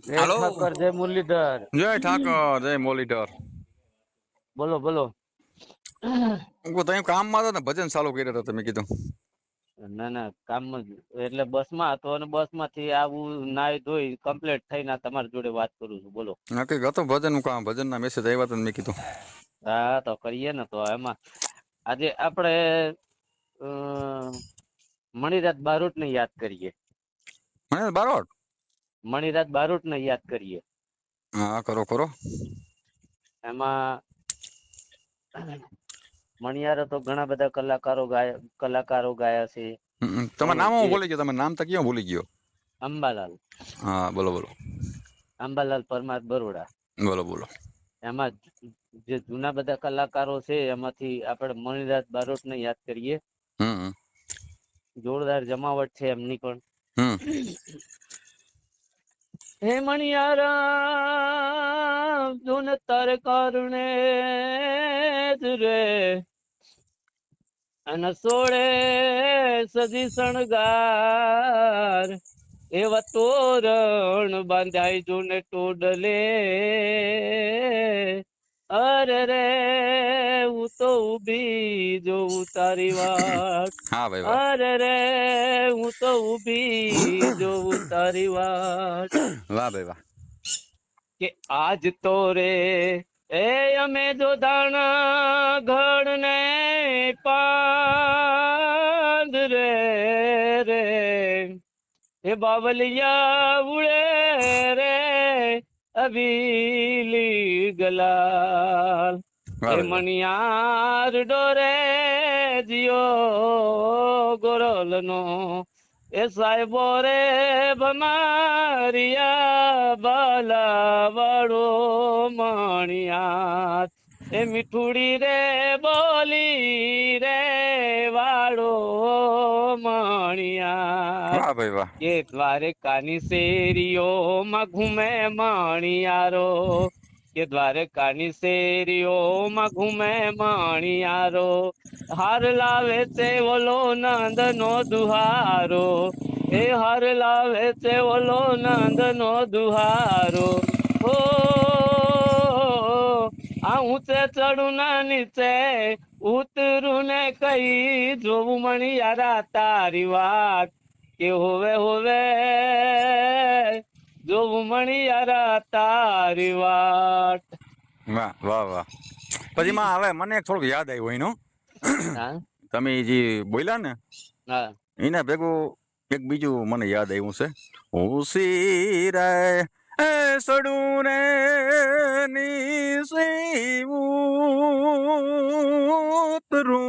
જય હાલો ઠાકર, જય મુરલીધર. જય ઠાકર જય મોલીધર. બોલો બોલો. તમે કામમાં હતા ને ભજન ચાલુ કર્યા હતા તમે કીધું. ના ના, કામ જ એટલે બસમાં હતો અને બસ માંથી આવું નાઈ ધોઈ કમ્પ્લીટ થઈને તમારી જોડે વાત કરું છું. બોલો. નક્કી હતું ભજન નું કામ, ભજન ના મેસેજ આવ્યા હતા મેં કીધું. હા તો કરીએ ને. તો એમાં આજે આપણે અ, મણિરાજ બારોટ ને યાદ કરીએ. મને બારોટ. મણિરાજ બારોટ ને યાદ કરીએ. હા કરો કરો. એમાં મણિયારો તો ઘણા બધા કલાકારો ગાયા છે. તમારું પણ નામ જે હું ભૂલી ગયો, તમે નામ તો ક્યાં ભૂલી ગયો. અંબાલાલ હા બોલો બોલો. અંબાલાલ પરમાર બરોડા. બોલો બોલો. એમાં જે જૂના બધા કલાકારો છે એમાંથી આપણે મણિરાજ બારોટ ને યાદ કરીએ. હમ જોરદાર જમાવટ છે એમની પણ. હમ હે મણિયારા જોન તાર કારણે જ રે અને સોળે સજી શણગાર એવા તોરણ બાંધાય જોને ટોડલે. અરે રે હું તો ઉભી જોઉં તારી વાત. હા ભાઈ વાહ. અરે રે હું તો ઉભી જોઉં તારી વાત. વાહ ભાઈ વાહ. કે આજ તો રે એ અમે જો દાણા ઘડ ને પાંદ રે રે એ બાવલિયા ઉડે રે અભીલી ગલાલ. વાહ એ ભાઈ વાહ. મણિયાર ડોરે જીયો ગોરલ નો એ સાહેબો રે ભમારિયા બાલા વાળો મણિયાર. એ મીઠુડી રે બોલી રે વાળો મણિયાર. વાહ ભાઈ વાહ. કે દ્વારકાની શેરીઓમાં ઘૂમે મણિયારો. કે દ્વારકાની શેરીઓમાં ઘૂમે મણિયારો. હાર લાવે છે ઓલો નંદ નો દુહારો. એ હાર લાવે છે ઓલો નંદ નો દુહારો. ઓ આ ઊંચે ચડું ના નીચે ઉતરું ને કઈ જોવું મણિયારા તારી વાત. કે હોવે હોવે જોવું મણિયારા તારી વાત. વાહ વાહ વાહ. પછી માં હવે મને થોડુંક યાદ આવ્યું એનું. હા તમે જે બોલ્યા ને હા એના ભેગું એક બીજું મને યાદ આવ્યું છે. ઉસી રે એ સડું રે ની ઉતરું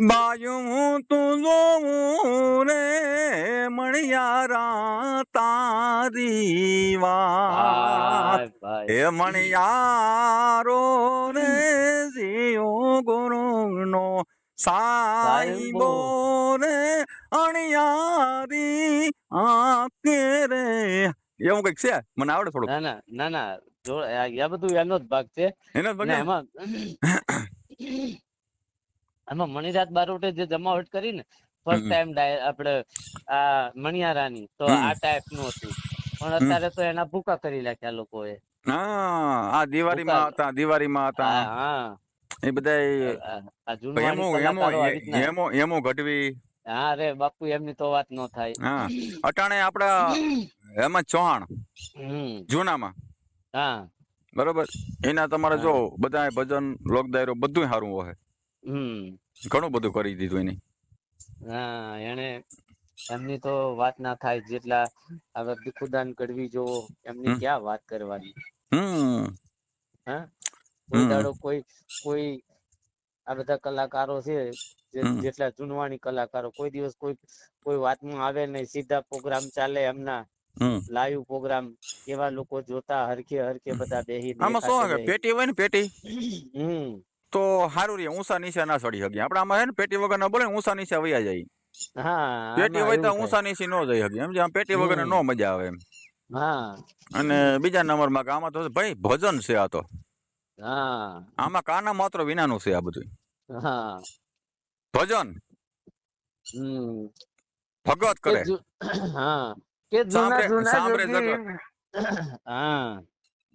બાયું તું જોવું રે મણિયારા તારી વાત. ભાઈ ભાઈ. હે મણિયારો રે જીઓ ગુરુ નો સાહેબો સાઈબો રે અણિયારી આપે રે. એવું કઈક છે, મને આવડે થોડુંક. ના ના ના ના, જો આ બધું એનો જ ભાગ છે. એને જ અને બને. એમાં એમાં મણિરાજ બારોટે જે જમાવટ કરી ને ફર્સ્ટ હમ ટાઈમ આપણે આ મણિયારાની, તો હમ આ ટાઈપ નું હતું. પણ હમ અત્યારે તો એના ભૂકા કરી નાખ્યા લોકોએ. હા આ ભૂકા. દિવાળીમાં હતા, દિવાળીમાં હતા હા. એ બધા. આ જૂનવાણી કલાકારો આવી રીતના. હેમો ગઢવી. હા રે બાપુ, એમની તો વાત ન થાય. હા અટાણે આપડા હેમંત ચૌહાણ હમ. જૂનામાં હા. બરોબર. એના તમારે જો હા. બધા ભજન લોક દાયરો બધું સારું હોય. હમ. ઘણું બધું કરી દીધું એને. હા એને એમની તો વાત ના થાય. જેટલા હવે ભીખુદાન ગઢવી જોવો, એમની હમ ક્યાં વાત કરવાની. હમ હા કોઈ હમ દાડો કોઈ આ બધા કલાકારો છે હમ જેટલા જૂનવાણી કલાકારો, કોઈ દિવસ કોઈ વાતમાં આવે નહી. સીધા પ્રોગ્રામ ચાલે એમના. હમ લાઈવ પ્રોગ્રામ. કેવા લોકો જોતા હરખે હરખે બધા બેહીને એક આમાં હાથે શું બેહી. પેટી હોય ને પેટી હમ. તો સારું રે. ઊંસા નીચે ના ચડી શકીએ આપડે. આમાં હે ને પેટી વગર ના બોલે ઊંસા નીચે વયા જાય. હા પેટી આમાં હોય તો એવું થાય. ઊંસા નીચે ન જઈ શકે. એમ આમ પેટી વગર હમ. નો મજા આવે એમ. હા. અને બીજા નંબરમાં આમાં તો ભાઈ ભજન છે. આ તો હા. આમાં કાના માત્ર વિનાનું છે. આ બધું હા. ભજન. હમ. ભગત કે કરે હા કે જૂના જૂના સાંભળે જોગી જગત હા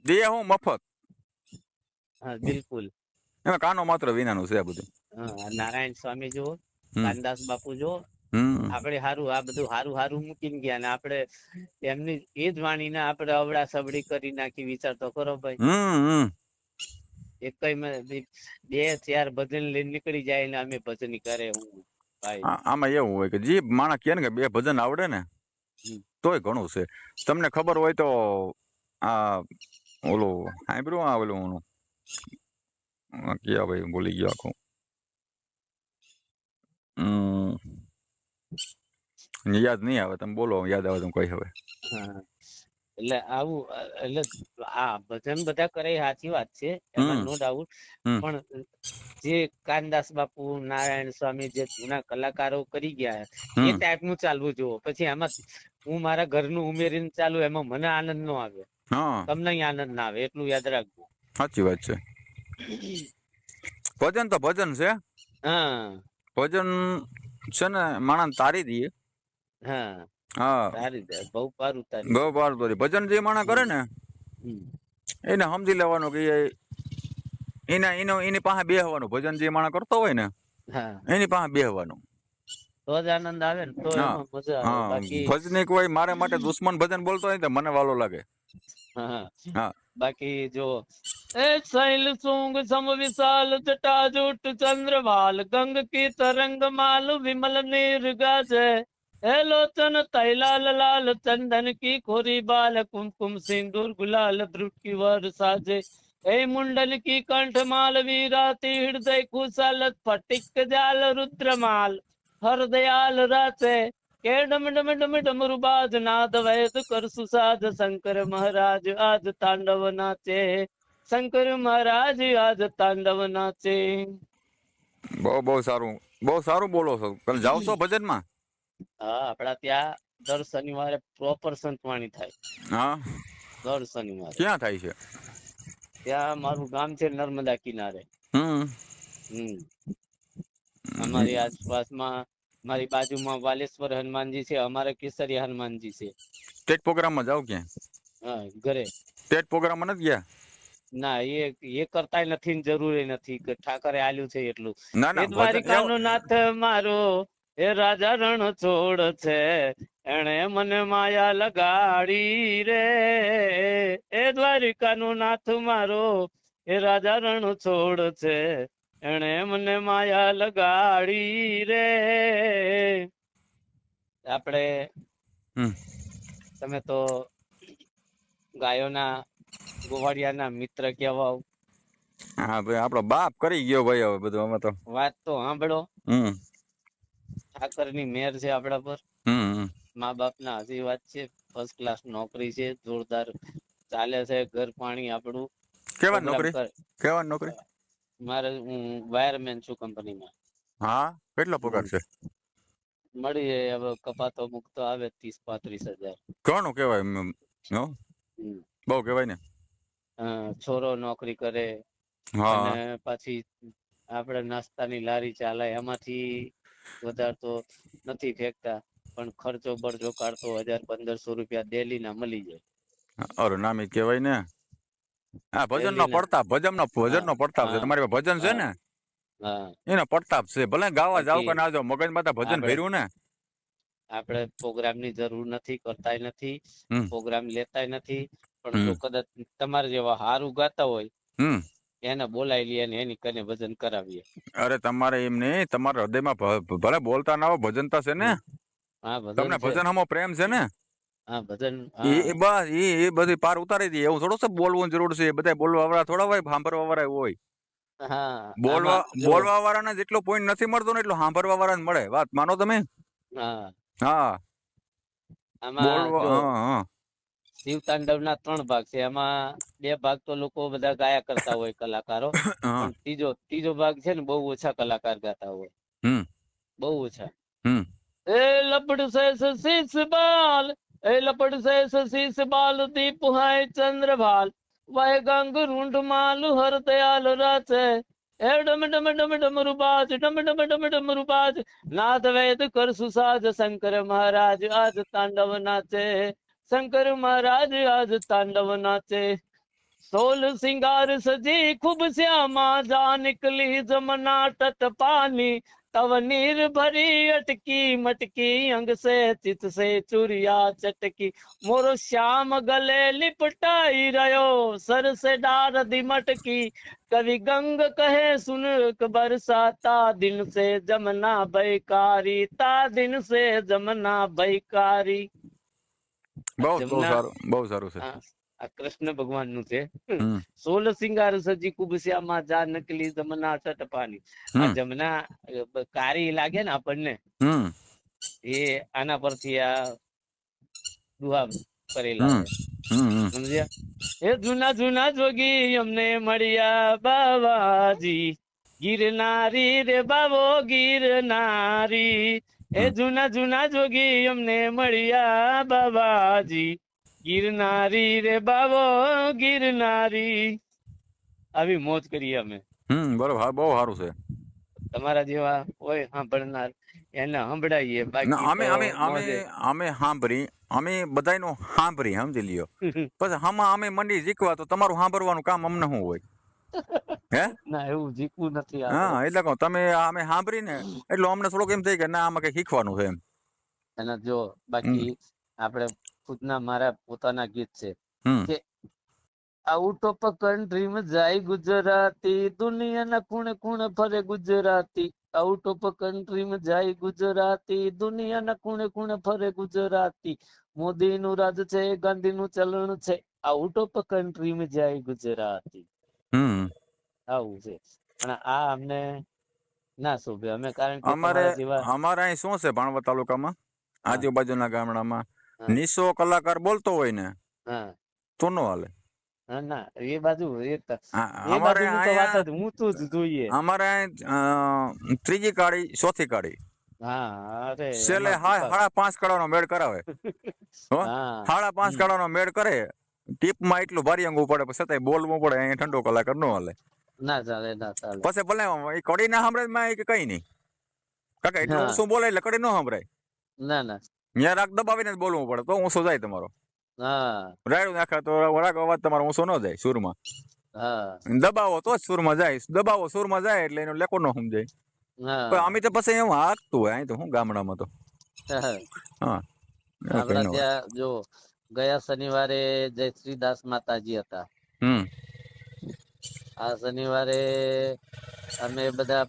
દે હું મફત હા બિલકુલ. એમાં કાનો માત્ર વિનાનું છે આ બધું. હા નારાયણ સ્વામી જુઓ, હમ કાનદાસ બાપુ જુઓ, હમ આપણે હારું આ બધું હારું હારું મૂકીને ગયા ને આપણે એમની એ જ વાણીને આપણે અવડા સબડી કરી નાખી. વિચાર તો કરો ભાઈ. હમ એક બે ચાર ભજન લઈને નીકળી જાય ને અમે ભજન કરે હું ભાઈ. આમાં એવું હોય કે જે માણસ કહે ને કે બે ભજન આવડે ને તોય ઘણું છે. તમને ખબર હોય તો આ ઓલું સાંભળ્યું આ ઓલું ક્યાં ભાઈ ભૂલી ગયો આખું યાદ નહીં આવે. તમે બોલો, યાદ આવે તમે કઈ હવે. હા એટલે આવું એટલે આ ભજન બધા કરે એ સાચી વાત છે, એમાં નો ડાઉટ. પણ જે કાનદાસ બાપુ, નારાયણ સ્વામી જે જૂના કલાકારો કરી ગયા એ ટાઈપ નું ચાલવું જોવો. પછી એમાં હું મારા ઘરનું ઉમેરીને ચાલુ એમાં મને આનંદ નો આવે, હા તમને આનંદ ના આવે, એટલું યાદ રાખજો. સાચી વાત છે. ભજન તો ભજન છે. હા ભજન છે ને માણસ તારી દઈએ. હા હા તારી દે, બહુ પાર ઉતારી બહુ દે. વાર ભજન જે માણસ કરે ને એને સમજી લેવાનું કે એની પાસે બેહવાનું. ભજન જે માણસ કરતો હોય ને હા એની પાસે બેહવાનું. તો જ આનંદ આવે ને, તો હા એમાં મજા આવે. હા બાકી ભજનિક હોય મારે માટે દુશ્મન ભજન બોલતો હોય તો મને વાલો લાગે. હા હા બાકી જો એ શૈલ સુંગ સમ વિશાલ જટાજૂટ ચંદ્રવાલ ગંગ કી તરંગ માલ વિમલ निर्गाजे हे लोचन तैलाल लाल चंदन की खोरी बाल कुमकुम सिंदूर गुलाल भ्रुट की वर साजे हे मुंडल की कंठ माल वीराती हृदय कुशल फटिक जाल रुद्रमाल हर दयाल राते के डम डम डम डमरुबाज नाद वैद कर सुसाद शंकर महाराज आज तांडव नाचे शंकर महाराज आज तांडव नाचे. બહુ સારું બોલો છો. કાલે જાવ છો ભજનમાં? હા આપડા ત્યાં દર શનિવારે પ્રોપર સંતવાણી થાય. હા દર શનિવારે ક્યાં થાય છે? ત્યાં મારું ગામ છે નર્મદા કિનારે. હમ અમારી આસપાસમાં મારી બાજુમાં વાલેશ્વર હનુમાનજી છે, અમારે કેસરી હનુમાનજી છે. સ્ટેટ પ્રોગ્રામમાં જાવ ક્યાં? હા ઘરે. સ્ટેટ પ્રોગ્રામમાં નથી ગયા? ના એ કરતા નથી ને જરૂરી નથી કે ઠાકરે આલ્યું છે એટલું. ના એ ના ભજન દ્વારિકાનો નાથ મારો એ રાજા રણ છોડ છે, એણે મને માયા લગાડી રે. એ દ્વારિકાનો નાથ મારો એ રાજા રણ છોડ છે, એણે મને માયા લગાડી રે. આપણે તમે તો ગાયોના ગોવાળિયાના મિત્ર કહેવાઓ. હા ભાઈ આપણો બાપ કરી ગયો ભાઈ. હવે બધું અમે તો વાત તો સાંભળો. ઠાકરની મેર છે આપણા પર. મા બાપના આશીર્વાદ છે. ફર્સ્ટ ક્લાસ નોકરી છે, જોરદાર ચાલે છે ઘર પાણી આપણું. કેવાની પ્રોગ્રામ નોકરી? કર કેવાની નોકરી? મારે હું વાયરમેન છું કંપનીમાં. હા કેટલો પગાર છે? મળી જાય હવે કપાતો મુકતો આવે 30-35 હજાર. ઘણું કેવાય. બહુ કેવાય ને. છોરો નોકરી કરે અને હા પછી આપણે નાસ્તાની લારી ચાલે, એમાંથી વધારે તો નથી ફેંકતા, પણ ખર્ચો બરચો કાઢતો 1000-1500 રૂપિયા ડેલી ના મળી જાય. અરે નામી કેવાય ને. હા ભજન નો ડેલી ના. પડતાપ, ભજન નો પડતાપ છે. હા તમારી ભજન છે હા ને હા એનો પડતાપ છે. ભલે ગાવા જાવ બાકી કે ના જાવ, મગજમાં તો ભજન આપણે ભર્યું ને. આપણે પ્રોગ્રામની જરૂર નથી, કરતાય નથી, પ્રોગ્રામ લેતાય નથી. પણ જો હમ કદાચ તમારે જેવા હારું ગાતા હોય હમ એને બોલાવી લઈએ ને એની કને ભજન કરાવીએ. અરે તમારે એમ નહીં, તમારા હૃદયમાં ભલે બોલતા ના હોય ભજન તો છે ને. હા ભજન તમને છે. ભજન હમો પ્રેમ છે ને. હા ભજન. એ હા બસ એ બધી પાર ઉતારી દે. એવું થોડું છે બોલવું જરૂર છે. બધા બોલવા વાળા થોડા હોય, સાંભળવા વાળા હોય. હા આમાં જો બોલવા વાળાને જેટલો પોઈન્ટ નથી મળતો ને એટલો સાંભળવા વાળાને મળે. વાત માનો તમે? હા હા આમાં બોલવા જો હા હા શિવ તાંડવના 3 ભાગ છે. એમાં 2 ભાગ તો લોકો બધા ગાયા કરતા હોય કલાકારો, હા પણ ત્રીજો ભાગ છે ને બહુ ઓછા કલાકાર ગાતા હોય, હમ બહુ ઓછા. હમ એ લપડ સે શીશ બાલ, એ લપડ સે શીશ બાલ, દીપ है चंद्रभाल, वह गंग रुंड माल हर दयाल राचे, એ ડમ ડમ ડમ ડમરુ બાજ, ડમ ડમ ડમ ડમરુ બાજ, નાદ વેદ કર સુસાજ, શંકર મહારાજ આજ તાંડવ નાચે, શંકર મહારાજ આજ તાંડવ નાચે। सोल सिंगार सजी खूब श्यामा, जा निकली जमना तट पानी, तव नीर भरी अटकी मटकी, अंग से चित से चुरिया चटकी, मोरो श्याम गले लिपटाई रयो, सर से डार दी मटकी, कवि गंग कहे सुन बरसाता, दिन से जमना बैकारी, ता दिन से जमना बैकारी। બહુ બહુ જમના સારું, બહુ સારું છે. આ કૃષ્ણ ભગવાન નું છે। હમ સોલ સિંગાર સજી ખૂબ શ્યામા, જા નકલી જમના તટ પાણી। આ હમ જમના કારી લાગે ને આપણને, હમ એ આના પરથી આ દુહા કરેલા હમ છે, હમ સમજ્યા? એ જૂના જૂના જોગી અમને મળ્યા બાવાજી, ગિરનારી રે બાવો ગિરનારી, એ જૂના જૂના જોગી અમને મળ્યા બાવાજી, ગિરનારી રે બાવો ગિરનારી। આવી મોજ કરીએ અમે। બરોબર, હા બહુ સારું છે. તમારા જેવા હોય સાંભળનાર એને સંભળાઈએ, ના, બાકી અમે તો અમે અમે મોજે। અમે સાંભળી, અમે બધાયનું સાંભળી, સમજી લ્યો। પછી આમાં અમે મંડી શીખવા, તો તમારું સાંભળવાનું કામ અમને શું હોય? હે? ના, એવું જીકવું નથી આપણે। હા, એટલે કહું, તમે અમે સાંભળી ને એટલે અમને થોડુંક એમ થાય કે ના આમાં કઈ શીખવાનું છે એમ। અને જો હમ બાકી આપણે ખુદના મારા પોતાના ગીત છે હમ કે આઉટ ઓફ કન્ટ્રી માં જાય ગુજરાતી, દુનિયાના ખૂણે ખૂણે ફરે ગુજરાતી, આઉટ ઓફ કન્ટ્રી માં જાય ગુજરાતી, દુનિયાના ખૂણે ખૂણે ફરે ગુજરાતી, મોદી નું રાજ છે, ગાંધી નું ચલણ છે, આઉટ ઓફ કન્ટ્રી માં જાય ગુજરાતી। હમ આવું છે, પણ આ અમને ના શોભે, અમે કારણ કે અમારે તમારા જેવા અમારે અહીં શું છે, ભાણવડ તાલુકામાં હા આજુબાજુના ગામડામાં હા નિસો કલાકાર બોલતો હોય ને હા તો નો હાલે। હા, ના એ બાજુ એ અમારે બાજુની તો વાત અહીંયા જ ઊંચું જ જોઈએ। અમારે ત્રીજી કાળી ચોથી કાળી હા, અરે છેલ્લે એમાં દુકાળ। 5.5 કળાનો મેળ કરાવે હો, હા 5.5 કળાનો મેળ કરે, ટીપમાં એટલું ભારી અંગવું પડે, પછી છતાંય બોલવું પડે, અહીંયા ઠંડો કલાકાર નો હાલે। ના ચાલે, ના ચાલે। પછી ભલે એ કડી ના સાંભળે માં કે કઈ નહીં, કાકા એટલું હા, ઊંચું બોલે એટલે કડી ન સાંભળાય, ના ના, ત્યાં રાગ દબાવીને જ બોલવું પડે, તો ઊંચો જાય તમારો। હા રાયડું નાખે તો રાગ અવાજ તમારો ઊંચો ન જાય સુરમાં, હા દબાવો તો જ સુરમાં જાય, દબાવો સુરમાં જાય એટલે એનો લેકો ન સમજાય। પણ હા અમે તો પછી એવું હાકતું હોય, અહીં તો હું ગામડામાં તો હા। હા એવું કઈ આપડા ન હોય। ત્યાં જો ગયા શનિવારે જય શ્રીદાસ માતાજી હતા। હમ આ શનિવારે અમે બધા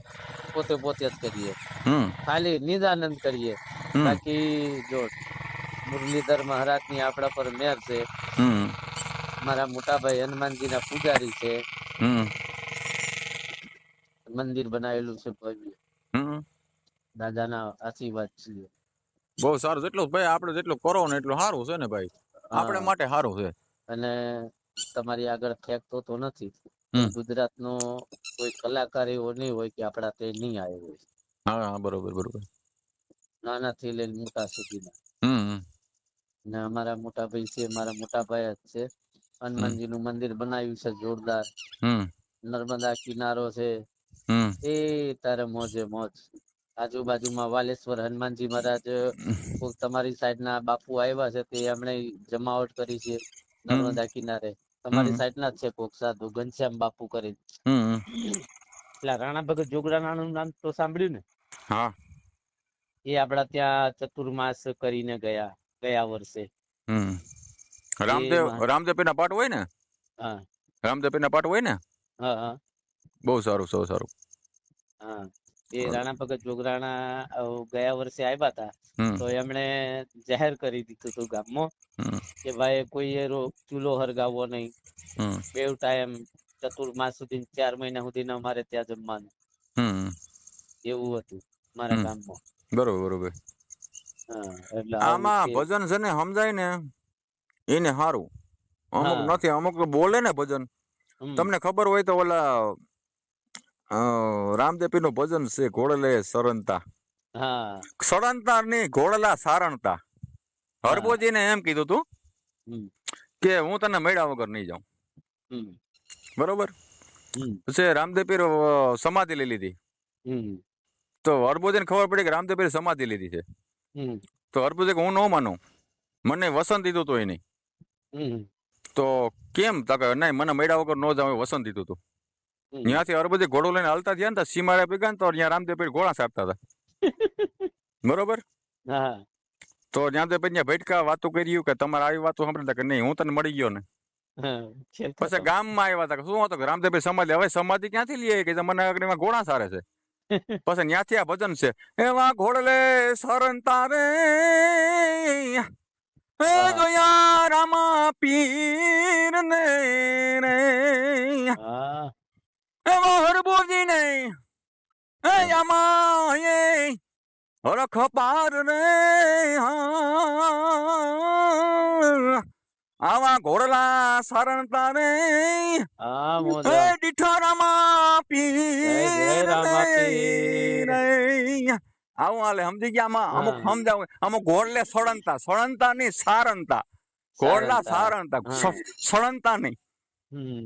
પોતે પોતે જ કરીએ, હમ ખાલી નિદાનંદ કરીએ, હમ બાકી જો મુરલીધર મહારાજ ની આપણા પર મેર છે, હમ મારા મોટા ભાઈ હનુમાનજી ના પૂજારી છે, હમ મંદિર બનાવેલું છે ભવ્ય, હમ દાદા ના આશીર્વાદ છીએ। બહુ સારું, જેટલું ભાઈ આપણે જેટલું કરો ને એટલું સારું છે ને ભાઈ, આપણે હા, માટે સારું છે। અને તમારી આગળ ફેંકતો તો નથી, હમ પણ ગુજરાત નો કોઈ કલાકાર એવો નહીં હોય કે આપડા તે નહીં આવ્યો હોય, હા હા, બરોબર બરોબર। નાના થી લઈને મોટા સુધીના। હમ ને અમારા મોટા ભાઈ છે, મારા મોટા ભાઈ જ છે, હમ હનુમાનજી નું મંદિર બનાવ્યું છે જોરદાર, હમ નર્મદા કિનારો છે, હમ એ તારે મોજે મોજ। આજુબાજુમાં વાલેશ્વર હનુમાનજી મહારાજ તમારી સાઈડ ના બાપુ આવ્યા છે, તે એમણે જમાવટ કરી છે હમ નર્મદા કિનારે, તમારી હમ સાઈડ ના જ છે, કોક સાધુ ઘનશ્યામ બાપુ કરી, હમ એટલે રાણા ભગત જોગરાણા નું નામ તો સાંભળ્યું ને? હા એ આપડા ત્યાં ચતુર્માસ કરીને ગયા વર્ષે। હમ એ રામદેવ ના પાઠ હોય ને? હા રામદેવ ના પાઠ હોય ને? હા હા બહુ સારું, બહુ સારું। હા, એ રાણા ભગત જોગરાણા ગયા વર્ષે આવ્યા હતા, હમ તો એમણે જાહેર કરી દીધું હતું ગામમાં હમ કે ભાઈ કોઈ ચૂલો હરગાવવો નહીં, હમ બેવ ટાઈમ ચતુર્માસ સુધી 4 મહિના સુધી અમારે ત્યાં જમવાનું, હમ એવું હતું મારા હમ ગામમાં। બરોબર બરોબર। હા એટલે આવું આમાં છે। ભજન છે ને સમજાય ને એને સારું, અમુક હા નથી, અમુક તો બોલે ને ભજન, હમ તમને ખબર હોય તો ઓલા રામદેપી નું ભજન છે, ઘોડલે સરનતા, હા સળંતર ની ઘોડલા સારણતા, હા હરભોજીને એમ કીધું તું હમ કે હું તને મળ્યા વગર નહીં જાઉં, હમ બરોબર? હમ પછી રામદેવ પીર સમાધિ લઈ લીધી. હમ તો હરભુજને ખબર પડી કે રામદેવ પીર સમાધિ લીધી છે. હમ તો હરભુજે કે હું ન માનું, મને વસન દીધું હતું એની. હમ તો કેમ? તો કે નહીં, મને મળ્યા વગર ન જાવ, વસન દીધું હતું. હમ ત્યાંથી હરભુજે ઘોડો લઈને હાલતા થયા ને, સીમાડે ભેગા ને તો ત્યાં રામદેવ પીર ઘોડા સાપતા હતા. બરોબર. હા તો રામદેવ પીર ત્યાં ભટકા વાતો કર્યું કે તમારે આવી વાતો સાંભળતા કે નહીં, હું તને મળી ગયો ને. હા પછી ગામમાં આવ્યા હતા કે શું હતું કે રામદેવ પીર સમાધિ. હવે સમાધિ ક્યાંથી લઈએ કે મને અગ્નિમાં ઘોડા સારે છે. પછી ત્યાંથી આ ભજન છે, એવા ઘોડલે સરંતા રે જોયા રામા પીર ને રે હા એવા હરભુજી ને આમાં એ હરખ પાર રે આવા ઘોડલા સરંતા રે હા મોજા દીઠો રામા જય જય પીર રામા પીર. આવું હાલે. સમજી ગયા? આમાં અમુક હા સમજાવું, અમુક ઘોડલે સળંતા નહીં, સારંતા. ઘોડલા સારંતા, હા સળંતા નહીં.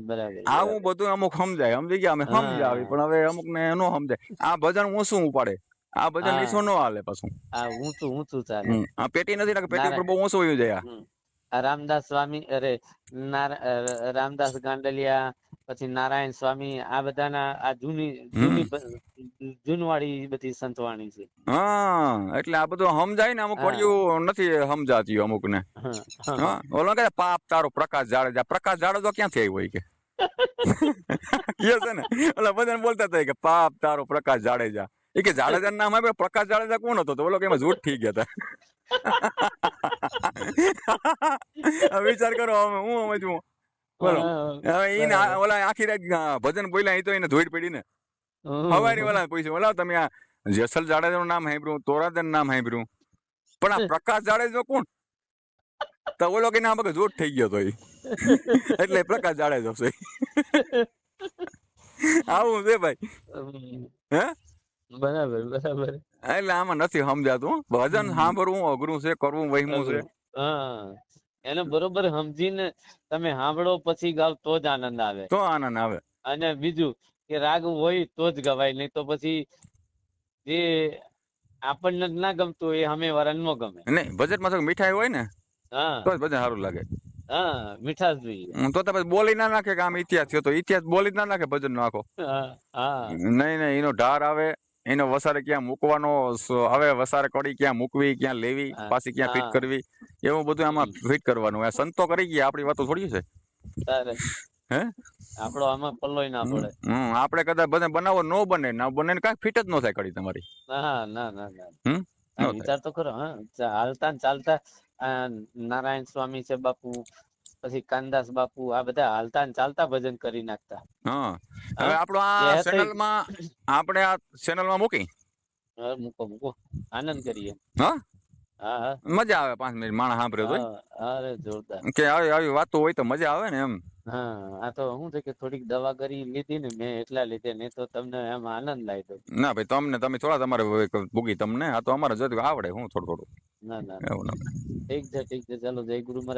બરાબર આવું બરાબર. બધું અમુક સમજાય. સમજી ગયા? અમે સમજાવી, હા પણ હવે અમુક ને ન સમજાય. આ ભજન ઊંચું ઉપાડે, આ ભજન નીચું ન હાલે પાછું. આ ઊંચું ઊંચું ચાલે. આ પેટી નથી ને, પેટી ઉપર નારા બહુ ઊંચું વયું જાય. હમ. આ રામદાસ સ્વામી અરે રામદાસ ગાંડલિયા, પછી નારાયણ સ્વામી, આ બધાના આ જૂનવાળી બધી સંતવાણી છે. હા, એટલે આ બધું સમજાય ને. અમુક હા વળ્યું નથી સમજાતી અમુક ને. હા હા, હા ઓલો કે પાપ તારો પ્રકાશ જાડેજા. પ્રકાશ જાડેજો ક્યાંથી આવ્યો હોય કે કે છે ને, ઓલા બધા બોલતા હતા કે પાપ તારો પ્રકાશ જાડેજા. એ કે જાડેજા નામ આવે, પ્રકાશ જાડેજા કોણ હતો? તો ઓલો કે એમાં જૂઠ થઈ ગયા હતા. વિચાર કરો, હવે હું સમજવું. બોલો, હવે એને ઓલા આખી રાત ભજન બોલ્યા, તો એને ધોઈડ પડી ને. હવારી ઓલા પૂછ્યું, ઓલા તમે આ જેસલ જાડેજા નું નામ સાંભળ્યું, તોરાદન નામ સાંભળ્યું, પણ આ પ્રકાશ જાડેજો કોણ? તો ઓલો કે ના બગા જોટ થઈ ગયો તો એટલે પ્રકાશ જાડેજો છે. આવું છે ભાઈ. હે બરાબર બરાબર. એટલે આમાં નથી સમજાતું. ભજન સાંભળવું અઘરું છે, કરવું વહેમું છે. હા, એને બરોબર સમજીને તમે સાંભળો પછી ગાવ તો જ આનંદ આવે. તો આનંદ આવે. અને બીજું કે રાગ હોય તો જ ગવાય, નહીં તો પછી જે આપણને જ ના ગમતું હોય એ સામે વાળાને ન ગમે. નહીં, ભજનમાં તો મીઠાઈ હોય ને હા તો જ ભજન સારું લાગે. હા, મીઠાશ જોઈએ. તો પછી બોલી ના નાખે કે આમ ઇતિહાસ થયો, તો ઇતિહાસ બોલી જ ના નાખે ભજન નો આખો. હા હા નહીં નહીં, એનો ઢાર આવે, એનો વસારે ક્યાં મૂકવાનો આવે, વસારે કડી ક્યાં મૂકવી, ક્યાં લેવી, પાછી ક્યાં ફિટ કરવી, એવું બધું આમાં ફિટ કરવાનું. આ સંતો કરી ગયા, આપણી વાતો થોડી છે. હે આપણો આમાં પલ્લોય ના પડે. આપણે કદાચ બધા બનાવો ન બને, ના બને ને કાંઈ ફિટ જ ન થાય કડી તમારી. ના ના ના ના, વિચાર તો કરો. હા, હાલતા ને ચાલતા નારાયણ સ્વામી છે બાપુ, પછી કાનદાસ બાપુ, આ બધા હાલતા ને ચાલતા ભજન કરી નાખતા. હા, હવે આપણો આ ચેનલમાં, આપણે આ ચેનલમાં મૂકી મૂકો મૂકો, આનંદ કરીએ. હા હા મજા આવે. 5 મિનિટ માણસ સાંભળે તો અરે જોરદાર. કે આવી આવી વાતો હોય તો મજા આવે ને એમ. હા, આ તો શું છે કે થોડીક દવા કરી લીધી ને મેં, એટલા લીધે, નહીં તો તમને એમ આનંદ લાગ્યો. ના ભાઈ, તમે થોડા તમારે ભૂગી તમને, આ તો અમારે જતું આવડે હું થોડું થોડું. ના ના એવું ના. ઠીક છે ઠીક છે, ચાલો જય ગુરુ મહારાજ.